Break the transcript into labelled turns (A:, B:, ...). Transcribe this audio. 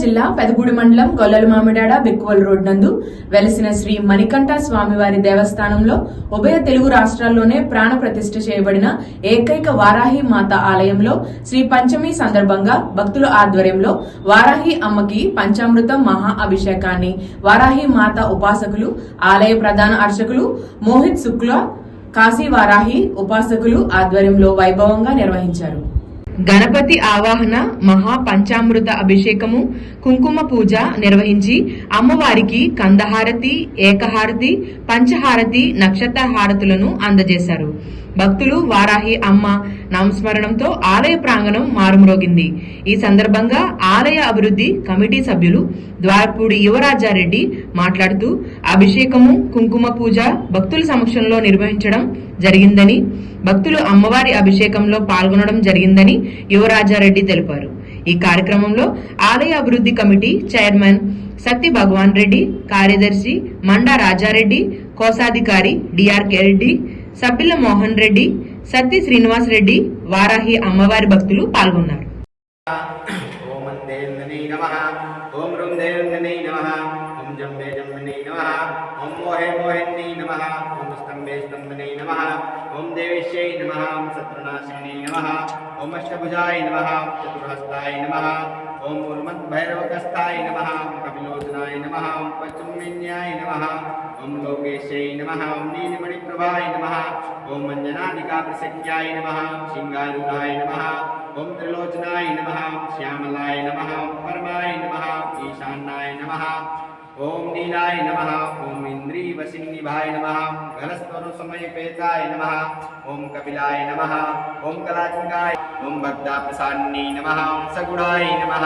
A: జిల్లా పెదగూడి మండలం గొల్లలమామిడాడ బిక్కువల్ రోడ్ నందు వెలసిన శ్రీ మణికంఠ స్వామివారి దేవస్థానంలో ఉభయ తెలుగు రాష్ట్రాల్లోనే ప్రాణ ప్రతిష్ఠ చేయబడిన ఏకైక వారాహి మాత ఆలయంలో శ్రీ పంచమి సందర్భంగా భక్తుల ఆధ్వర్యంలో వారాహి అమ్మకి పంచామృతం మహా అభిషేకాన్ని వారాహి మాత ఉపాసకులు ఆలయ ప్రధాన అర్చకులు మోహిత్ శుక్లా కాశీ వారాహి ఉపాసకులు ఆధ్వర్యంలో వైభవంగా నిర్వహించారు. గణపతి ఆవాహన మహా పంచామృత అభిషేకము కుంకుమ పూజ నిర్వహించి అమ్మవారికి కందహారతి ఏకహారతి పంచహారతి నక్షత్ర హారతులను అందజేశారు. భక్తులు వారాహి అమ్మ నామస్మరణంతో ఆలయ ప్రాంగణం మారుమ్రోగింది. ఈ సందర్భంగా ఆలయ అభివృద్ధి కమిటీ సభ్యులు ద్వారపూడి యువరాజారెడ్డి మాట్లాడుతూ అభిషేకము కుంకుమ పూజ భక్తుల సమక్షంలో నిర్వహించడం జరిగిందని భక్తులు అమ్మవారి అభిషేకంలో పాల్గొనడం జరిగిందని యువరాజారెడ్డి తెలిపారు. ఈ కార్యక్రమంలో ఆలయ అభివృద్ధి కమిటీ చైర్మన్ సత్తి భగవాన్ రెడ్డి, కార్యదర్శి మండా రాజారెడ్డి, కోశాధికారి డిఆర్కే రెడ్డి, సబ్బిల మోహన్ రెడ్డి, సత్తి శ్రీనివాస్ రెడ్డి, వారాహి అమ్మవారి భక్తులు పాల్గొన్నారు.
B: ओम देवेश्यै नमः, शत्रुनाशिनी नमः, ओम अष्टभुजाय नमः, चतुर्हस्ताय नमः, ओम उन्मत्तभैरवकस्ताय नमः, कपिलोचनाय नमः, पञ्चमेन्याय नमः, ओम लोकेशै नमः, ओम नीलमणिप्रभाय नमः, ओम अंजनादिकाप्रसख्याय नमः, सिंगारूढाय नमः, ओम त्रिलोचनाय नमः, श्यामलाय नमः, परमाय नमः, ईशानाय नमः, ओम नीलाय नमः, ओम इंद्रीवसिन्निभाय नमः, घनस्वरूपसमयपेताय नमः, ओम कपिलाय नमः, ओम कलात्मकाय, ओम भक्ताप्रसान्नी नमः, ओम सगुणाय नमः।